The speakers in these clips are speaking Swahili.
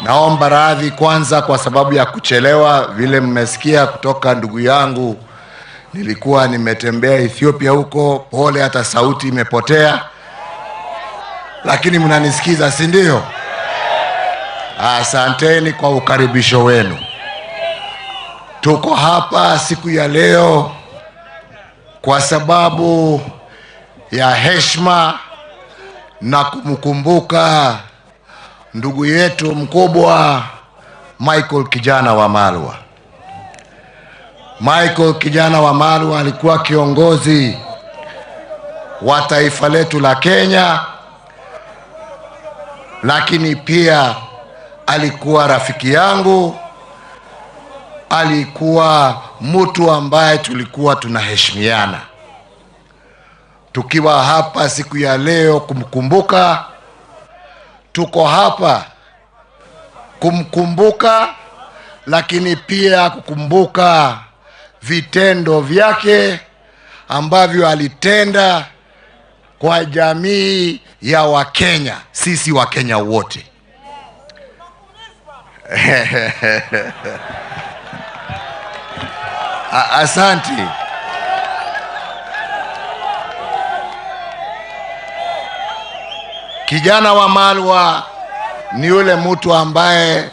Naomba radhi kwanza kwa sababu ya kuchelewa. Vile mmesikia kutoka ndugu yangu, nilikuwa nimetembea Ethiopia huko. Pole, hata sauti imepotea, lakini mnanisikiza, si ndio? Asanteni kwa ukaribisho wenu. Tuko hapa siku ya leo kwa sababu ya heshima na kumkumbuka ndugu yetu mkubwa Michael Kijana Wamalwa. Michael Kijana Wamalwa alikuwa kiongozi wa taifa letu la Kenya, lakini pia alikuwa rafiki yangu, alikuwa mtu ambaye tulikuwa tunaheshimiana. Tukiwa hapa siku ya leo kumkumbuka, tuko hapa kumkumbuka, lakini pia kukumbuka vitendo vyake ambavyo alitenda kwa jamii ya Wakenya, sisi Wakenya wote. Asante. Kijana Wamalwa ni yule mtu ambaye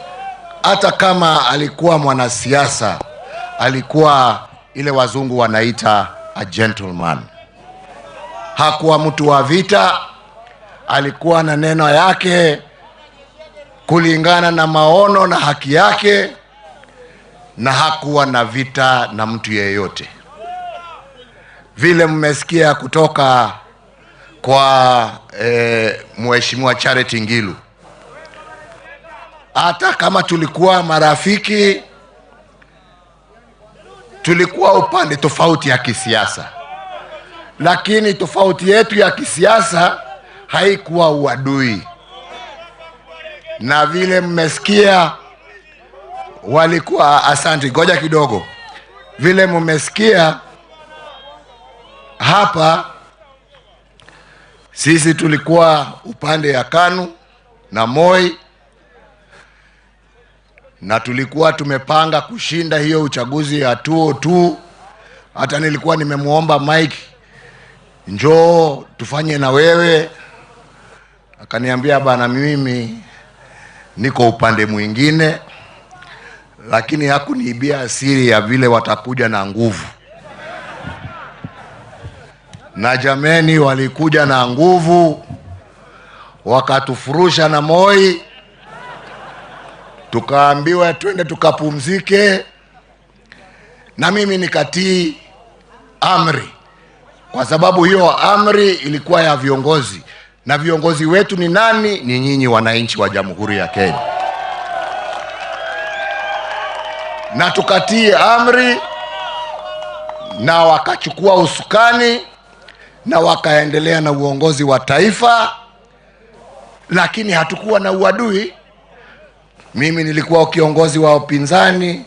hata kama alikuwa mwanasiasa, alikuwa ile wazungu wanaita a gentleman. Hakuwa mtu wa vita, alikuwa na neno yake kulingana na maono na haki yake, na hakuwa na vita na mtu yeyote. Vile mmesikia kutoka kwa Mheshimiwa Charity Ngilu, hata kama tulikuwa marafiki, tulikuwa upande tofauti ya kisiasa, lakini tofauti yetu ya kisiasa haikuwa uadui. Na vile mmesikia walikuwa, asante, ngoja kidogo. Vile mmesikia hapa, sisi tulikuwa upande ya KANU na Moi, na tulikuwa tumepanga kushinda hiyo uchaguzi ya 2002. Hata nilikuwa nimemuomba Mike, njoo tufanye na wewe. Akaniambia, bana, mimi niko upande mwingine, lakini hakuniibia siri ya vile watakuja na nguvu. Na jameni, walikuja na nguvu, wakatufurusha na Moi, tukaambiwa twende tukapumzike, na mimi nikatii amri, kwa sababu hiyo amri ilikuwa ya viongozi, na viongozi wetu ni nani? Ni nyinyi wananchi wa Jamhuri ya Kenya. Na tukatii amri, na wakachukua usukani na wakaendelea na uongozi wa taifa, lakini hatukuwa na uadui. Mimi nilikuwa kiongozi wa upinzani,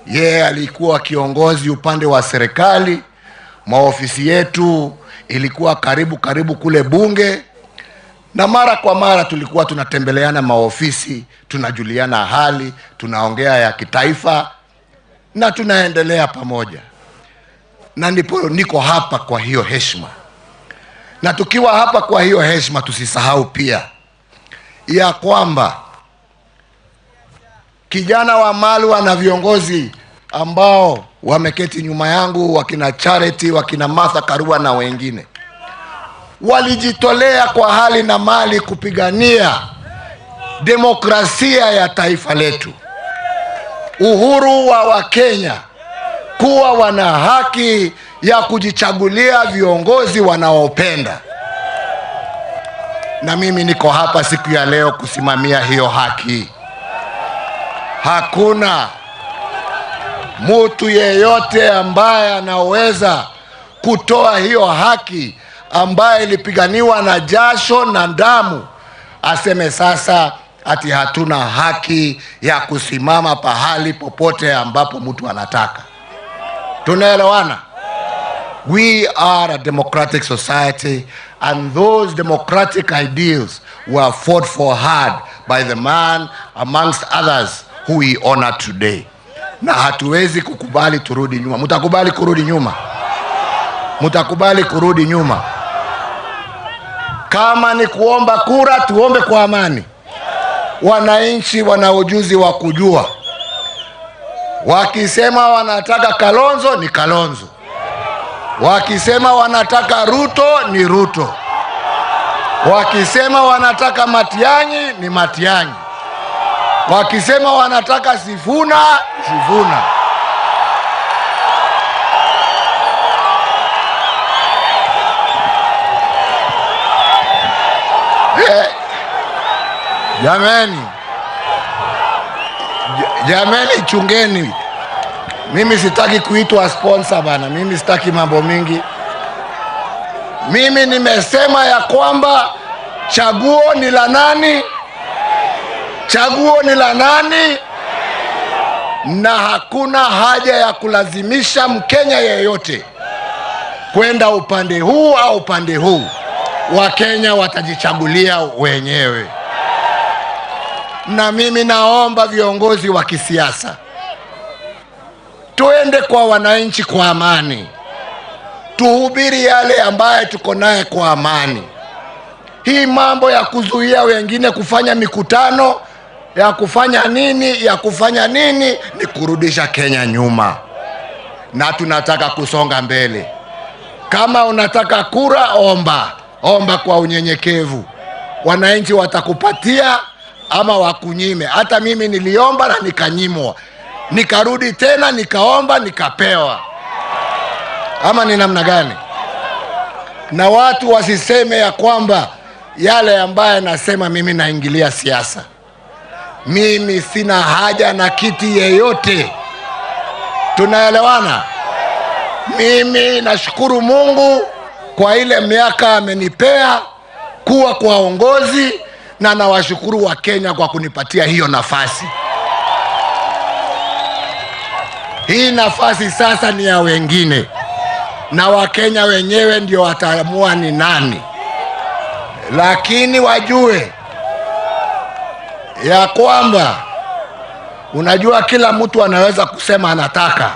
yeye alikuwa kiongozi upande wa serikali. Maofisi yetu ilikuwa karibu kule bunge, na mara kwa mara tulikuwa tunatembeleana maofisi, tunajuliana hali, tunaongea ya kitaifa, na tunaendelea pamoja. Na ndipo niko hapa kwa hiyo heshima. Na tukiwa hapa kwa hiyo heshima, tusisahau pia ya kwamba Kijana Wamalwa na viongozi ambao wameketi nyuma yangu, wakina Charity, wakina Martha Karua na wengine, walijitolea kwa hali na mali kupigania demokrasia ya taifa letu, uhuru wa Wakenya, kuwa wana haki ya kujichagulia viongozi wanaopenda. Na mimi niko hapa siku ya leo kusimamia hiyo haki. Hakuna mtu yeyote ambaye anaweza kutoa hiyo haki ambaye ilipiganiwa na jasho na damu, aseme sasa ati hatuna haki ya kusimama pahali popote ambapo mtu anataka. Tunaelewana? We are a democratic society, and those democratic ideals were fought for hard by the man amongst others who we honor today. Na hatuwezi kukubali turudi nyuma. Mutakubali kurudi nyuma? Mutakubali kurudi nyuma? Kama ni kuomba kura, tuombe kwa amani. Wananchi wana ujuzi wa kujua. Wakisema wanataka Kalonzo ni Kalonzo. Wakisema wanataka Ruto ni Ruto. Wakisema wanataka Matiang'i ni Matiang'i. Wakisema wanataka Sifuna, Sifuna. Jameni, chungeni. Mimi sitaki kuitwa sponsor bana. Mimi sitaki mambo mingi. Mimi nimesema ya kwamba chaguo ni la nani? Chaguo ni la nani? Na hakuna haja ya kulazimisha Mkenya yeyote kwenda upande huu au upande huu. Wakenya watajichagulia wenyewe. Na mimi naomba viongozi wa kisiasa, tuende kwa wananchi kwa amani. Tuhubiri yale ambaye tuko naye kwa amani. Hii mambo ya kuzuia wengine kufanya mikutano, ya kufanya nini ni kurudisha Kenya nyuma. Na tunataka kusonga mbele. Kama unataka kura, omba kwa unyenyekevu. Wananchi watakupatia ama wakunyime. Hata mimi niliomba na nikanyimwa. Nikarudi tena nikaomba nikapewa. Ama ni namna gani? Na watu wasiseme ya kwamba yale ambaye nasema mimi naingilia siasa. Mimi sina haja na kiti yeyote. Tunaelewana? Mimi nashukuru Mungu kwa ile miaka amenipea kuwa kwa uongozi, na nawashukuru wa Kenya kwa kunipatia hiyo nafasi. Hii nafasi sasa ni ya wengine, na Wakenya wenyewe ndio wataamua ni nani. Lakini wajue ya kwamba unajua kila mtu anaweza kusema anataka,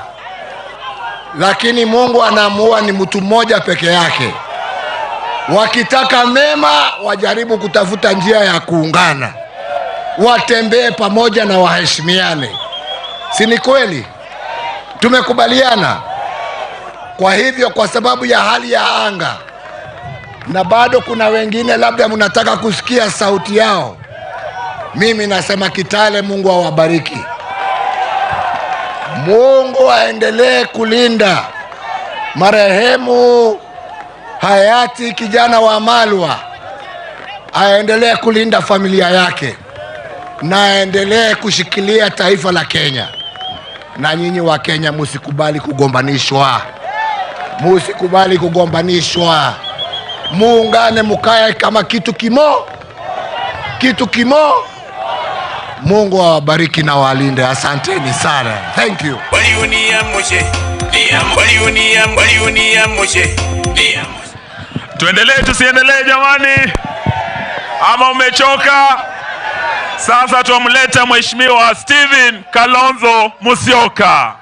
lakini Mungu anaamua ni mtu mmoja peke yake. Wakitaka mema, wajaribu kutafuta njia ya kuungana, watembee pamoja na waheshimiane. Si ni kweli? Tumekubaliana. Kwa hivyo, kwa sababu ya hali ya anga, na bado kuna wengine labda mnataka kusikia sauti yao, mimi nasema Kitale, Mungu awabariki. Mungu aendelee kulinda marehemu hayati kijana wa Malwa. Aendelee kulinda familia yake, na aendelee kushikilia taifa la Kenya. Na nyinyi wa Kenya, musikubali kugombanishwa. Musikubali kugombanishwa. Muungane, mukae kama kitu kimo. Mungu awabariki na walinde. Asanteni sana. Thank you. Tuendelee tusiendelee jamani? Ama umechoka? Sasa tumleta Mheshimiwa Stephen Kalonzo Musyoka.